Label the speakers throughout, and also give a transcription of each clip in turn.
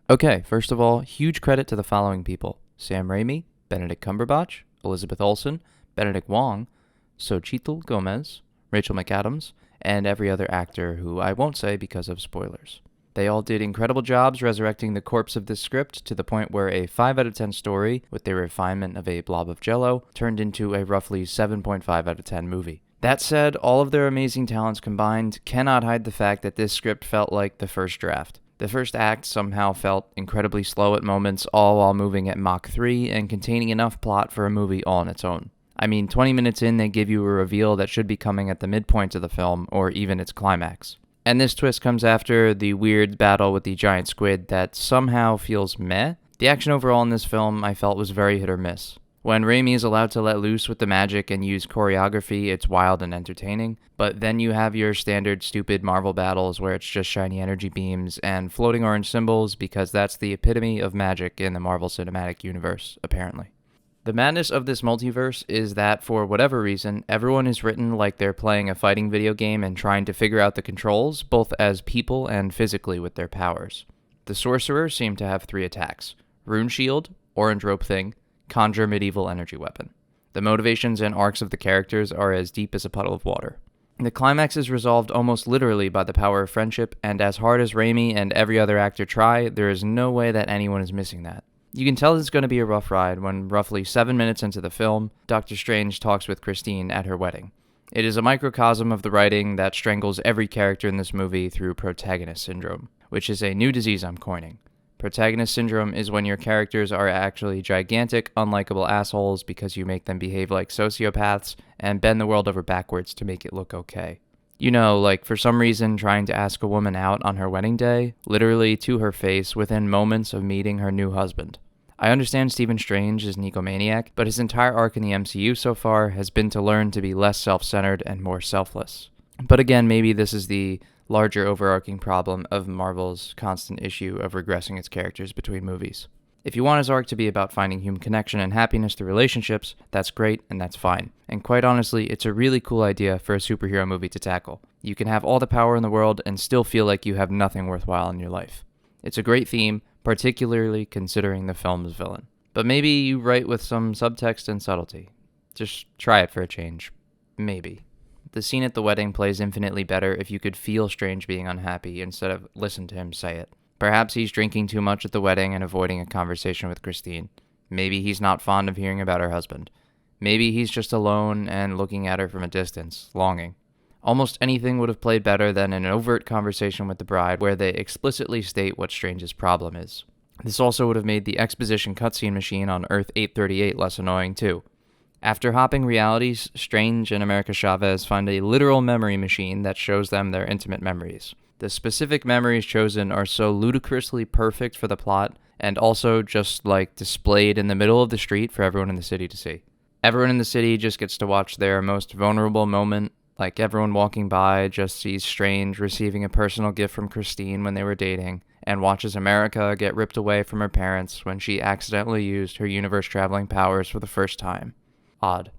Speaker 1: Okay, first of all, huge credit to the following people: Sam Raimi, Benedict Cumberbatch, Elizabeth Olsen, Benedict Wong, Xochitl Gomez, Rachel McAdams, and every other actor who I won't say because of spoilers. They all did incredible jobs resurrecting the corpse of this script to the point where a 5 out of 10 story, with the refinement of a blob of jello, turned into a roughly 7.5 out of 10 movie. That said, all of their amazing talents combined cannot hide the fact that this script felt like the first draft. The first act somehow felt incredibly slow at moments, all while moving at Mach 3 and containing enough plot for a movie all on its own. I mean, 20 minutes in, they give you a reveal that should be coming at the midpoint of the film, or even its climax. And this twist comes after the weird battle with the giant squid that somehow feels meh. The action overall in this film I felt was very hit or miss. When Raimi is allowed to let loose with the magic and use choreography, it's wild and entertaining, but then you have your standard stupid Marvel battles where it's just shiny energy beams and floating orange symbols because that's the epitome of magic in the Marvel Cinematic Universe, apparently. The madness of this multiverse is that, for whatever reason, everyone is written like they're playing a fighting video game and trying to figure out the controls, both as people and physically with their powers. The sorcerers seem to have 3 attacks: Rune Shield, Orange Rope Thing, Conjure Medieval Energy Weapon. The motivations and arcs of the characters are as deep as a puddle of water. The climax is resolved almost literally by the power of friendship, and as hard as Raimi and every other actor try, there is no way that anyone is missing that. You can tell it's going to be a rough ride when, roughly 7 minutes into the film, Doctor Strange talks with Christine at her wedding. It is a microcosm of the writing that strangles every character in this movie through protagonist syndrome, which is a new disease I'm coining. Protagonist syndrome is when your characters are actually gigantic, unlikable assholes because you make them behave like sociopaths and bend the world over backwards to make it look okay. You know, like for some reason trying to ask a woman out on her wedding day, literally to her face within moments of meeting her new husband. I understand Stephen Strange is an egomaniac, but his entire arc in the MCU so far has been to learn to be less self-centered and more selfless. But again, maybe this is the larger overarching problem of Marvel's constant issue of regressing its characters between movies. If you want his arc to be about finding human connection and happiness through relationships, that's great and that's fine. And quite honestly, it's a really cool idea for a superhero movie to tackle. You can have all the power in the world and still feel like you have nothing worthwhile in your life. It's a great theme, particularly considering the film's villain. But maybe you write with some subtext and subtlety. Just try it for a change. Maybe. The scene at the wedding plays infinitely better if you could feel Strange being unhappy instead of listen to him say it. Perhaps he's drinking too much at the wedding and avoiding a conversation with Christine. Maybe he's not fond of hearing about her husband. Maybe he's just alone and looking at her from a distance, longing. Almost anything would have played better than an overt conversation with the bride where they explicitly state what Strange's problem is. This also would have made the exposition cutscene machine on Earth 838 less annoying too. After hopping realities, Strange and America Chavez find a literal memory machine that shows them their intimate memories. The specific memories chosen are so ludicrously perfect for the plot, and also just displayed in the middle of the street for everyone in the city to see. Everyone in the city just gets to watch their most vulnerable moment, like everyone walking by just sees Strange receiving a personal gift from Christine when they were dating, and watches America get ripped away from her parents when she accidentally used her universe-traveling powers for the first time. Odd.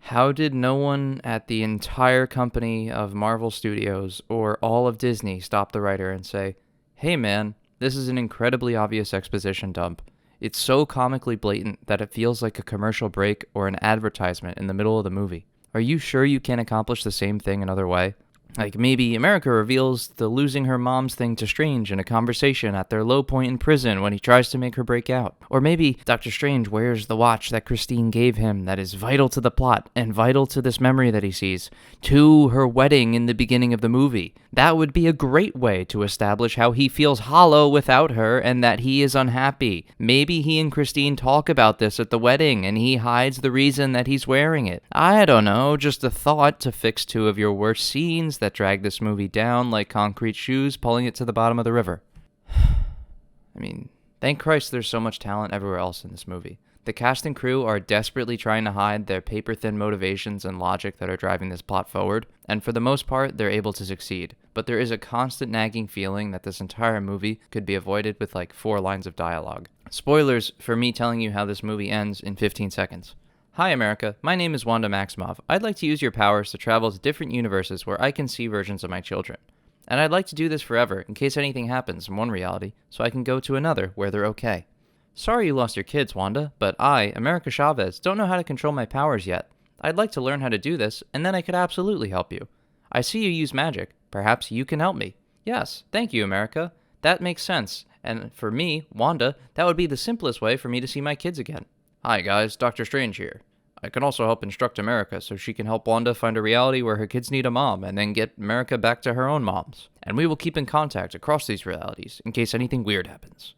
Speaker 1: How did no one at the entire company of Marvel Studios or all of Disney stop the writer and say, "Hey man, this is an incredibly obvious exposition dump. It's so comically blatant that it feels like a commercial break or an advertisement in the middle of the movie. Are you sure you can't accomplish the same thing another way?" Like maybe America reveals the losing her mom's thing to Strange in a conversation at their low point in prison when he tries to make her break out. Or maybe Doctor Strange wears the watch that Christine gave him that is vital to the plot and vital to this memory that he sees, to her wedding in the beginning of the movie. That would be a great way to establish how he feels hollow without her and that he is unhappy. Maybe he and Christine talk about this at the wedding and he hides the reason that he's wearing it. I don't know, just a thought to fix 2 of your worst scenes that drag this movie down like concrete shoes pulling it to the bottom of the river. I mean, thank Christ there's so much talent everywhere else in this movie. The cast and crew are desperately trying to hide their paper-thin motivations and logic that are driving this plot forward, and for the most part, they're able to succeed. But there is a constant nagging feeling that this entire movie could be avoided with 4 lines of dialogue. Spoilers for me telling you how this movie ends in 15 seconds. Hi America, my name is Wanda Maximoff. I'd like to use your powers to travel to different universes where I can see versions of my children. And I'd like to do this forever, in case anything happens in one reality, so I can go to another where they're okay. Sorry you lost your kids, Wanda, but I, America Chavez, don't know how to control my powers yet. I'd like to learn how to do this, and then I could absolutely help you. I see you use magic. Perhaps you can help me. Yes, thank you, America. That makes sense. And for me, Wanda, that would be the simplest way for me to see my kids again. Hi guys, Dr. Strange here. I can also help instruct America so she can help Wanda find a reality where her kids need a mom and then get America back to her own moms. And we will keep in contact across these realities in case anything weird happens.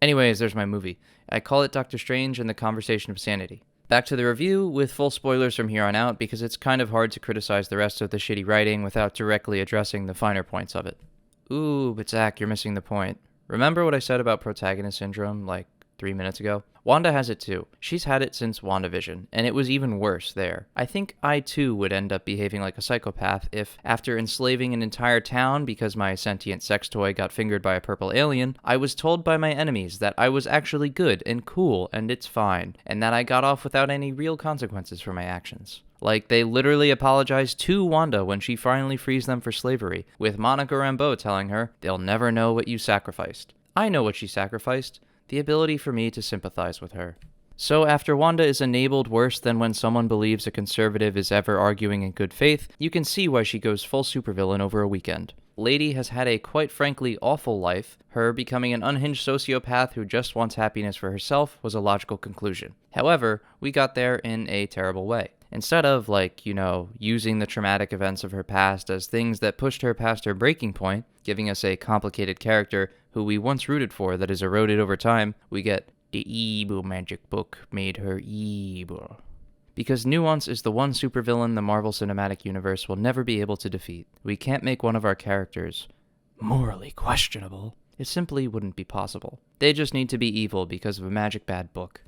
Speaker 1: Anyways, there's my movie. I call it Doctor Strange and the Conversation of Sanity. Back to the review with full spoilers from here on out because it's kind of hard to criticize the rest of the shitty writing without directly addressing the finer points of it. Ooh, but Zach, you're missing the point. Remember what I said about protagonist syndrome like 3 minutes ago? Wanda has it too. She's had it since WandaVision, and it was even worse there. I think I too would end up behaving like a psychopath if, after enslaving an entire town because my sentient sex toy got fingered by a purple alien, I was told by my enemies that I was actually good and cool and it's fine, and that I got off without any real consequences for my actions. Like, they literally apologized to Wanda when she finally frees them for slavery, with Monica Rambeau telling her, "They'll never know what you sacrificed." I know what she sacrificed. The ability for me to sympathize with her. So after Wanda is enabled worse than when someone believes a conservative is ever arguing in good faith, you can see why she goes full supervillain over a weekend. Lady has had a quite frankly awful life. Her becoming an unhinged sociopath who just wants happiness for herself was a logical conclusion. However, we got there in a terrible way. Instead of, using the traumatic events of her past as things that pushed her past her breaking point, giving us a complicated character who we once rooted for that is eroded over time, we get the evil magic book made her evil. Because nuance is the one supervillain the Marvel Cinematic Universe will never be able to defeat. We can't make one of our characters morally questionable. It simply wouldn't be possible. They just need to be evil because of a magic bad book.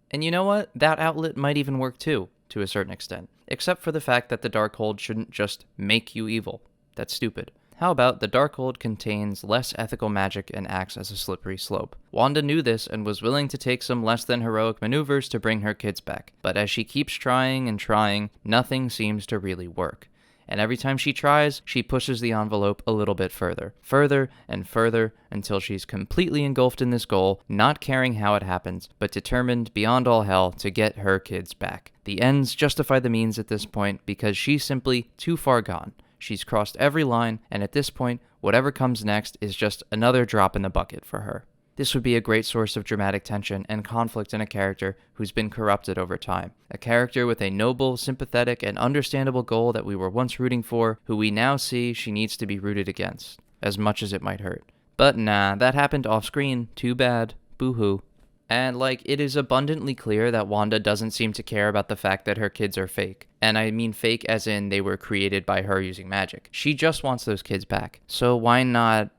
Speaker 1: And you know what? That outlet might even work too, to a certain extent. Except for the fact that the Darkhold shouldn't just make you evil. That's stupid. How about the Darkhold contains less ethical magic and acts as a slippery slope? Wanda knew this and was willing to take some less than heroic maneuvers to bring her kids back. But as she keeps trying and trying, nothing seems to really work. And every time she tries, she pushes the envelope a little bit further and further, until she's completely engulfed in this goal, not caring how it happens, but determined beyond all hell to get her kids back. The ends justify the means at this point because she's simply too far gone. She's crossed every line, and at this point, whatever comes next is just another drop in the bucket for her. This would be a great source of dramatic tension and conflict in a character who's been corrupted over time. A character with a noble, sympathetic, and understandable goal that we were once rooting for, who we now see she needs to be rooted against, as much as it might hurt. But nah, that happened off-screen. Too bad. Boo-hoo. And, it is abundantly clear that Wanda doesn't seem to care about the fact that her kids are fake. And I mean fake as in they were created by her using magic. She just wants those kids back. So why not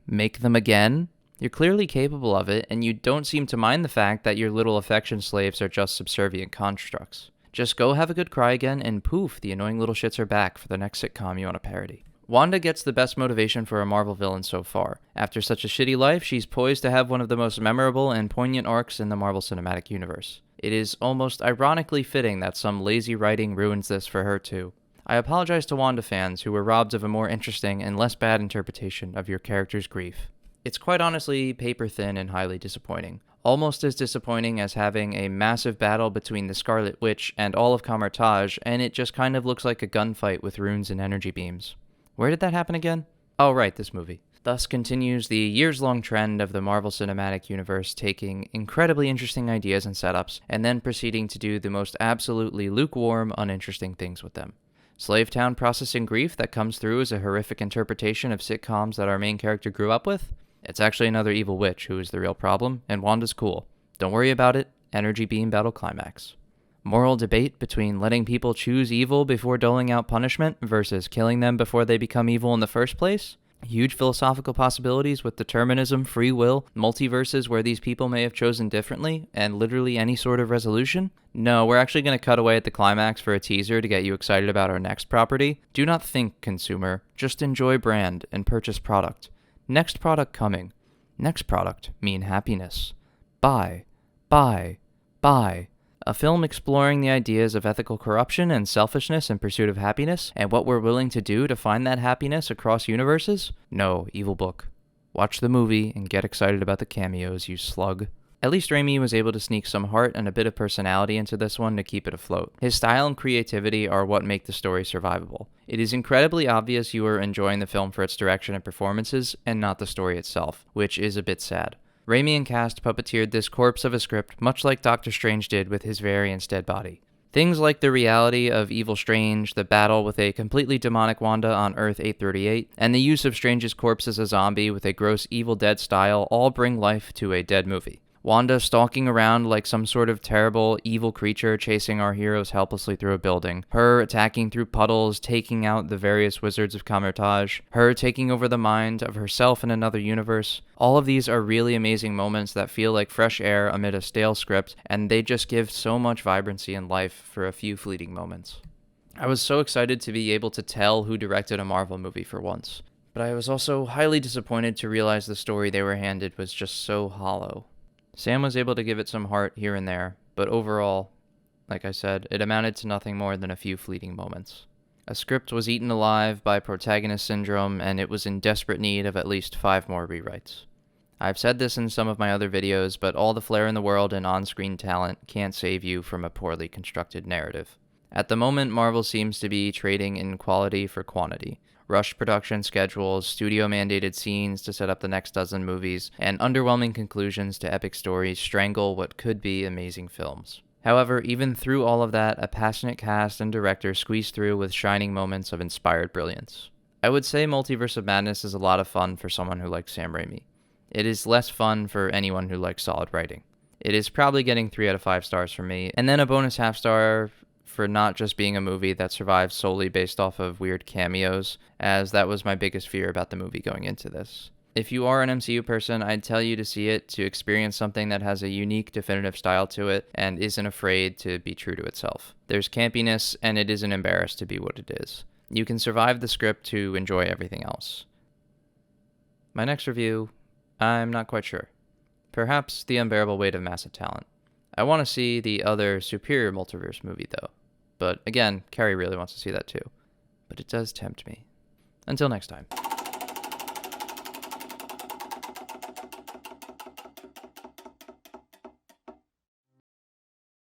Speaker 1: make them again? You're clearly capable of it, and you don't seem to mind the fact that your little affection slaves are just subservient constructs. Just go have a good cry again, and poof, the annoying little shits are back for the next sitcom you want to parody. Wanda gets the best motivation for a Marvel villain so far. After such a shitty life, she's poised to have one of the most memorable and poignant arcs in the Marvel Cinematic Universe. It is almost ironically fitting that some lazy writing ruins this for her too. I apologize to Wanda fans who were robbed of a more interesting and less bad interpretation of your character's grief. It's quite honestly paper-thin and highly disappointing. Almost as disappointing as having a massive battle between the Scarlet Witch and all of Kamar-Taj, and it just kind of looks like a gunfight with runes and energy beams. Where did that happen again? Oh right, this movie. Thus continues the years-long trend of the Marvel Cinematic Universe taking incredibly interesting ideas and setups, and then proceeding to do the most absolutely lukewarm, uninteresting things with them. Slavetown processing grief that comes through as a horrific interpretation of sitcoms that our main character grew up with? It's actually another evil witch who is the real problem, and Wanda's cool. Don't worry about it. Energy beam battle climax. Moral debate between letting people choose evil before doling out punishment versus killing them before they become evil in the first place? Huge philosophical possibilities with determinism, free will, multiverses where these people may have chosen differently, and literally any sort of resolution? No, we're actually going to cut away at the climax for a teaser to get you excited about our next property. Do not think, consumer. Just enjoy brand and purchase product. Next product coming. Next product mean happiness. Buy. Buy. Buy. A film exploring the ideas of ethical corruption and selfishness in pursuit of happiness, and what we're willing to do to find that happiness across universes? No, evil book. Watch the movie and get excited about the cameos, you slug. At least Raimi was able to sneak some heart and a bit of personality into this one to keep it afloat. His style and creativity are what make the story survivable. It is incredibly obvious you are enjoying the film for its direction and performances, and not the story itself, which is a bit sad. Raimi and cast puppeteered this corpse of a script much like Doctor Strange did with his variant's dead body. Things like the reality of Evil Strange, the battle with a completely demonic Wanda on Earth 838, and the use of Strange's corpse as a zombie with a gross Evil Dead style all bring life to a dead movie. Wanda stalking around like some sort of terrible, evil creature chasing our heroes helplessly through a building. Her attacking through puddles, taking out the various wizards of Camertage. Her taking over the mind of herself in another universe. All of these are really amazing moments that feel like fresh air amid a stale script, and they just give so much vibrancy and life for a few fleeting moments. I was so excited to be able to tell who directed a Marvel movie for once, but I was also highly disappointed to realize the story they were handed was just so hollow. Sam was able to give it some heart here and there, but overall, like I said, it amounted to nothing more than a few fleeting moments. A script was eaten alive by protagonist syndrome, and it was in desperate need of at least 5 more rewrites. I've said this in some of my other videos, but all the flair in the world and on-screen talent can't save you from a poorly constructed narrative. At the moment, Marvel seems to be trading in quality for quantity. Rushed production schedules, studio-mandated scenes to set up the next dozen movies, and underwhelming conclusions to epic stories strangle what could be amazing films. However, even through all of that, a passionate cast and director squeezed through with shining moments of inspired brilliance. I would say Multiverse of Madness is a lot of fun for someone who likes Sam Raimi. It is less fun for anyone who likes solid writing. It is probably getting 3 out of 5 stars from me, and then a bonus half star for not just being a movie that survives solely based off of weird cameos, as that was my biggest fear about the movie going into this. If you are an MCU person, I'd tell you to see it, to experience something that has a unique, definitive style to it, and isn't afraid to be true to itself. There's campiness, and it isn't embarrassed to be what it is. You can survive the script to enjoy everything else. My next review, I'm not quite sure. Perhaps The Unbearable Weight of Massive Talent. I want to see the other superior multiverse movie, though. But again, Carrie really wants to see that too. But it does tempt me. Until next time.